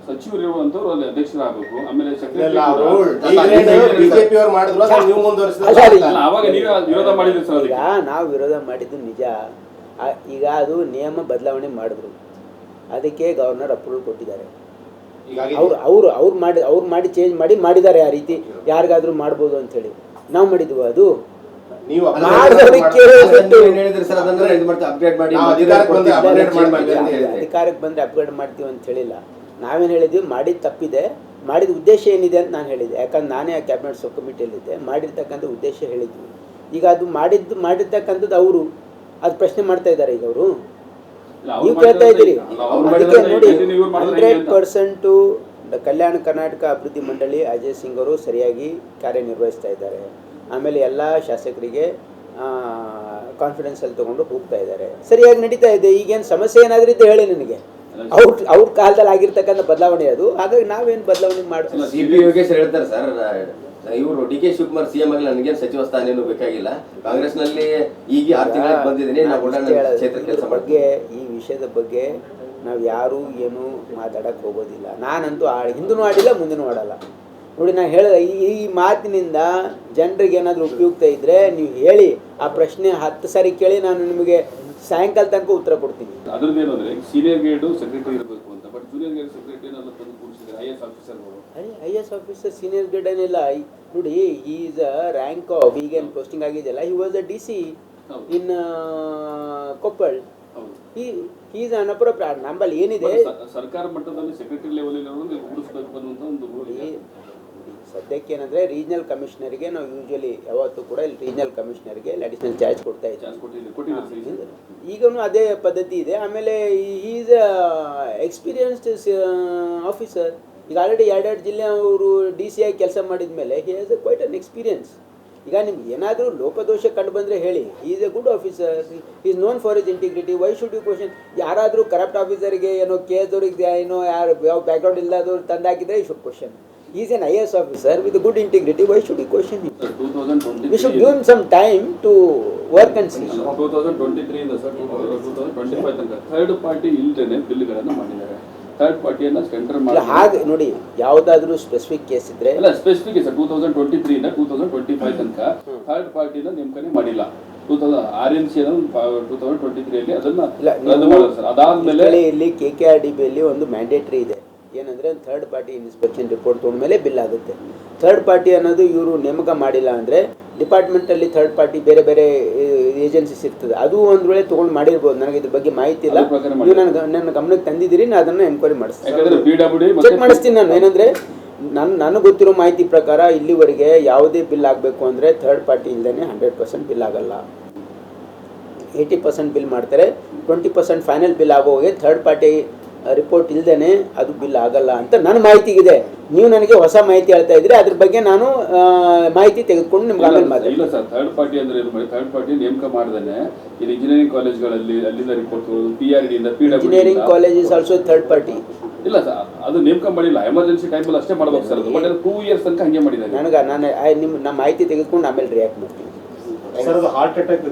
ಸಚಿವರು ಇರುವಂತವ್ರು ಅಲ್ಲಿ ಅಧ್ಯಕ್ಷರಾಗಬೇಕು. ಆಮೇಲೆ ಬಿಜೆಪಿ ಅವರು ಮಾಡಿದ್ರು ನೀವು ಮುಂದುವರಿಸಿದ್ರೆ ಅವಾಗ ನೀವು ವಿರೋಧ ಮಾಡಿದ್ರಿ ಸರ್. ಈಗ ನಾವು ವಿರೋಧ ಮಾಡಿದ್ದು ನಿಜ. ಈಗ ಅದು ನಿಯಮ ಬದಲಾವಣೆ ಮಾಡಿದ್ರು, ಅದಕ್ಕೆ ಗವರ್ನರ್ ಅಪ್ರೂವಲ್ ಕೊಟ್ಟಿದ್ದಾರೆ. ಅವ್ರು ಮಾಡಿ ಚೇಂಜ್ ಮಾಡಿದ್ದಾರೆ. ಆ ರೀತಿ ಯಾರಿಗಾದ್ರೂ ಮಾಡ್ಬೋದು ಅಂತ ಹೇಳಿ ನಾವು ಮಾಡಿದ್ವು. ಅದು ಅಧಿಕಾರಕ್ಕೆ ಬಂದ್ರೆ ಅಪ್ಗ್ರೇಡ್ ಮಾಡ್ತೀವಿ ಅಂತ ಹೇಳಿಲ್ಲ. ನಾವೇನು ಹೇಳಿದ್ವಿ, ಮಾಡಿದ ತಪ್ಪಿದೆ, ಮಾಡಿದ ಉದ್ದೇಶ ಏನಿದೆ ಅಂತ ನಾನು ಹೇಳಿದ್ದೆ. ಯಾಕಂದ್ರೆ ನಾನೇ ಆ ಕ್ಯಾಬಿನೆಟ್ ಸಬ್ ಕಮಿಟಿಯಲ್ಲಿದ್ದೆ. ಮಾಡಿರ್ತಕ್ಕಂಥ ಉದ್ದೇಶ ಹೇಳಿದ್ವಿ. ಈಗ ಅದು ಮಾಡಿರ್ತಕ್ಕಂಥದ್ದು ಅವರು ಅದು ಪ್ರಶ್ನೆ ಮಾಡ್ತಾ ಇದ್ದಾರೆ. ಈಗ ಅವರು ನೀವು ಕೇಳ್ತಾ ಇದ್ದೀರಿ. ಅದಕ್ಕೆ ನೋಡಿ 100% ಕಲ್ಯಾಣ ಕರ್ನಾಟಕ ಅಭಿವೃದ್ಧಿ ಮಂಡಳಿ ಅಜಯ್ ಸಿಂಗ್ ಅವರು ಸರಿಯಾಗಿ ಕಾರ್ಯನಿರ್ವಹಿಸ್ತಾ ಇದ್ದಾರೆ. ಆಮೇಲೆ ಎಲ್ಲ ಶಾಸಕರಿಗೆ ಕಾನ್ಫಿಡೆನ್ಸಲ್ಲಿ ತೊಗೊಂಡು ಹೋಗ್ತಾ ಇದ್ದಾರೆ, ಸರಿಯಾಗಿ ನಡೀತಾ ಇದೆ. ಈಗೇನು ಸಮಸ್ಯೆ ಏನಾದರೂ ಇದ್ದು ಹೇಳಿ ನನಗೆ. ಅವ್ರ ಕಾಲದಲ್ಲಿ ಆಗಿರ್ತಕ್ಕಂಥ ಬದಲಾವಣೆ ಅದು. ಹಾಗಾಗಿ ನಾವೇನು ಬದಲಾವಣೆ ಮಾಡ್ತೀವಿ. ಸಿಪಿ ಯೋಗೇಶ್ ಹೇಳ್ತಾರೆ ಸರ್, ಇವರು ಡಿ ಕೆ ಶಿವಕುಮಾರ್ ಸಿಎಂ ಆಗಲಿ ನನಗೇನು ಸಚಿವ ಸ್ಥಾನ ಏನು ಬೇಕಾಗಿಲ್ಲ, ಕಾಂಗ್ರೆಸ್ ನಲ್ಲಿ ಈಗ 6 ತಿಂಗಳಿಗೆ ಬಂದಿದ್ದೀನಿ, ಬಗ್ಗೆ ಈ ವಿಷಯದ ಬಗ್ಗೆ ನಾವು ಯಾರು ಏನು ಮಾತಾಡಕ್ಕೆ ಹೋಗೋದಿಲ್ಲ. ನಾನಂತೂ ಹಿಂದೂ ಆಡಿಲ್ಲ, ಮುಂದೂ ಆಡಲ್ಲ. ನೋಡಿ, ನಾನು ಹೇಳಿದ ಈ ಮಾತಿನಿಂದ ಜನರಿಗೆ ಏನಾದರೂ ಉಪಯುಕ್ತ ಇದ್ದರೆ ನೀವು ಹೇಳಿ. ಆ ಪ್ರಶ್ನೆ 10 ಸಾರಿ ಕೇಳಿ, ನಾನು ನಿಮಗೆ ಸಾಯಂಕಾಲ ತನಕ ಉತ್ತರ ಕೊಡ್ತೀನಿ. ಅದ್ರದ್ದೇನು ಅಂದರೆ ಸೀನಿಯರ್ ಗ್ರೇಡು ಸೆಕ್ರೆಟರಿ ಇರಬೇಕು ಅಂತ, ಬಟ್ ಜೂನಿಯರ್ ಗ್ರೇಡ್ ಸೆಕ್ರೆಟರಿ ತಂದು ಕೂರಿಸಿದ್ದಾರೆ I S officer senior grade ಏನಿಲ್ಲ. ನೋಡಿ, ಈ ಈಸ್ ಅ ರ್ಯಾಂಕ್ ಆಫ್, ಈಗೇನು ಪೋಸ್ಟಿಂಗ್ ಆಗಿದೆಯಲ್ಲ, he was a DC in Koppal. Is unappropriate. ನಮ್ಮಲ್ಲಿ ಏನಿದೆ ಸರ್ಕಾರ ಮಟ್ಟದಲ್ಲಿ ಸೆಕ್ರೆಟರಿ ಲೆವೆಲ್ ಕೂರಿಸಬೇಕು ಅನ್ನುವಂಥ ಒಂದು ರೂಲ್. ಸದ್ಯಕ್ಕೆ ಏನಂದರೆ ರೀಜನಲ್ ಕಮಿಷನರ್ಗೆ ನಾವು ಯೂಶ್ವಲಿ ಯಾವತ್ತೂ ಕೂಡ ಇಲ್ಲಿ ರೀಜನಲ್ ಕಮಿಷನರ್ಗೆ ಅಡಿಷನಲ್ ಚಾರ್ಜ್ ಕೊಡ್ತಾ ಇದ್ದೀವಿ. ಈಗಲೂ ಅದೇ ಪದ್ಧತಿ ಇದೆ. ಆಮೇಲೆ ಈಸ್ ಎಕ್ಸ್ಪೀರಿಯನ್ಸ್ಡ್ ಆಫೀಸರ್. ಈಗ ಆಲ್ರೆಡಿ 2 ಜಿಲ್ಲೆ ಅವರು DC ಆಗಿ ಕೆಲಸ ಮಾಡಿದ ಮೇಲೆ he has quite an experience. ಈಗ ನಿಮ್ಗೆ ಏನಾದರೂ ಲೋಪದೋಷ ಕಂಡು ಬಂದರೆ ಹೇಳಿ. Is a good officer, is known for his integrity. Why should you question? ಯಾರಾದರೂ ಕರಪ್ಟ್ ಆಫೀಸರ್ಗೆ ಏನೋ ಕೇಸವ್ರಿಗೆ ಏನೋ ಯಾರು ಯಾವ ಬ್ಯಾಕ್ಗ್ರೌಂಡ್ ಇಲ್ಲದವ್ರು ತಂದಾಕಿದ್ರೆ you should question. He is an IAS officer with good integrity. Why should we question him? We should give him some time to work and see. 2023 ಇಂದ ಸರ್ 2025 ತನಕ ಥರ್ಡ್ ಪಾರ್ಟಿ ಇಲ್ಲದೇನೆ ಬಿಲ್ಗಳನ್ನು ಮಾಡಿದ್ದಾರೆ. ಥರ್ಡ್ ಪಾರ್ಟಿಯನ್ನು ಸೆಂಟರ್ ಮಾಡಿ ಹಾಗೆ ನೋಡಿ, ಯಾವುದಾದ್ರೂ specific case ಇದ್ರೆ ಅಲ್ಲ, ಸ್ಪೆಸಿಫಿಕ್ ಸರ್ 2023 ಇಂದ 2025 ತನಕ ಥರ್ಡ್ ಪಾರ್ಟಿನ ನೇಮಕನೇ ಮಾಡಿಲ್ಲ. RNC 2023 ಅಲ್ಲಿ ಅದನ್ನ ರದ್ದು ಮಾಡಿದ್ರು ಸರ್. ಅದಾದ್ಮೇಲೆ ಇಲ್ಲಿ KKRDB ಒಂದು ಮ್ಯಾಂಡೇಟರಿ ಇದೆ. ಏನಂದರೆ ಥರ್ಡ್ ಪಾರ್ಟಿ ಇನ್ಸ್ಪೆಕ್ಷನ್ ರಿಪೋರ್ಟ್ ತೊಗೊಂಡ್ಮೇಲೆ ಬಿಲ್ ಆಗುತ್ತೆ. ಥರ್ಡ್ ಪಾರ್ಟಿ ಅನ್ನೋದು ಇವರು ನೇಮಕ ಮಾಡಿಲ್ಲ ಅಂದರೆ ಡಿಪಾರ್ಟ್ಮೆಂಟಲ್ಲಿ ಥರ್ಡ್ ಪಾರ್ಟಿ ಬೇರೆ ಬೇರೆ ಏಜೆನ್ಸೀಸ್ ಇರ್ತದೆ. ಅದು ಒಂದು ವೇಳೆ ತೊಗೊಂಡು ಮಾಡಿರ್ಬೋದು. ನನಗೆ ಇದ್ರ ಬಗ್ಗೆ ಮಾಹಿತಿ ಇಲ್ಲ. ನೀವು ನನ್ನ ಗಮನಕ್ಕೆ ತಂದಿದ್ದೀರಿ, ನಾನು ಅದನ್ನು ಎನ್ಕ್ವೈರಿ ಮಾಡಿಸ್ತೀನಿ, ಚೆಕ್ ಮಾಡಿಸ್ತೀನಿ. ನಾನು ಏನಂದರೆ ನನಗೆ ಗೊತ್ತಿರೋ ಮಾಹಿತಿ ಪ್ರಕಾರ ಇಲ್ಲಿವರೆಗೆ ಯಾವುದೇ ಬಿಲ್ ಆಗಬೇಕು ಅಂದರೆ ಥರ್ಡ್ ಪಾರ್ಟಿ ಇಲ್ಲದೇ 100% ಬಿಲ್ ಆಗಲ್ಲ. 80% ಬಿಲ್ ಮಾಡ್ತಾರೆ. 20% ಫೈನಲ್ ಬಿಲ್ ಆಗೋಗೆ ಥರ್ಡ್ ಪಾರ್ಟಿ ರಿಪೋರ್ಟ್ ಇಲ್ಲದೇ ಅದು ಬಿಲ್ ಆಗಲ್ಲ ಅಂತ ನನ್ನ ಮಾಹಿತಿಗಿದೆ. ನೀವು ನನಗೆ ಹೊಸ ಮಾಹಿತಿ ಹೇಳ್ತಾ ಇದ್ರೆ ಅದ್ರ ಬಗ್ಗೆ ನಾನು ಮಾಹಿತಿ ತೆಗೆದುಕೊಂಡು ನಿಮ್ಗೆ ಆಮೇಲೆ ಮಾತಾಡ್ತೀನಿ. ಇಲ್ಲ ಸರ್, ಥರ್ಡ್ ಪಾರ್ಟಿ ಅಂದ್ರೆ ಥರ್ಡ್ ಪಾರ್ಟಿ ನೇಮಕ ಮಾಡ್ದೇನೆ ಇದು ಇಂಜಿನಿಯರಿಂಗ್ ಕಾಲೇಜ್ಗಳಲ್ಲಿ ಅಲ್ಲಿಂದ ರಿಪೋರ್ಟ್ PRD ಇಂದ engineering college is also third party. ಇಲ್ಲ ಸರ್, ಅದು ನೇಮಕ ಮಾಡಿಲ್ಲ. ಎಮರ್ಜೆನ್ಸಿ ಟೈಮಲ್ಲಿ ಅಷ್ಟೇ ಮಾಡ್ಬೇಕು ಸರ್. ಅದು ಬಟ್ 2 ಇಯರ್ಸ್ ತನಕ ಹಂಗೆ ಮಾಡಿದ್ದಾರೆ. ನಾನು ಮಾಹಿತಿ ತೆಗೆದುಕೊಂಡು ಆಮೇಲೆ ರಿಯಾಕ್ಟ್ ಮಾಡ್ತೀನಿ. ಸರ್, ಅದು ಹಾರ್ಟ್ ಅಟ್ಯಾಕ್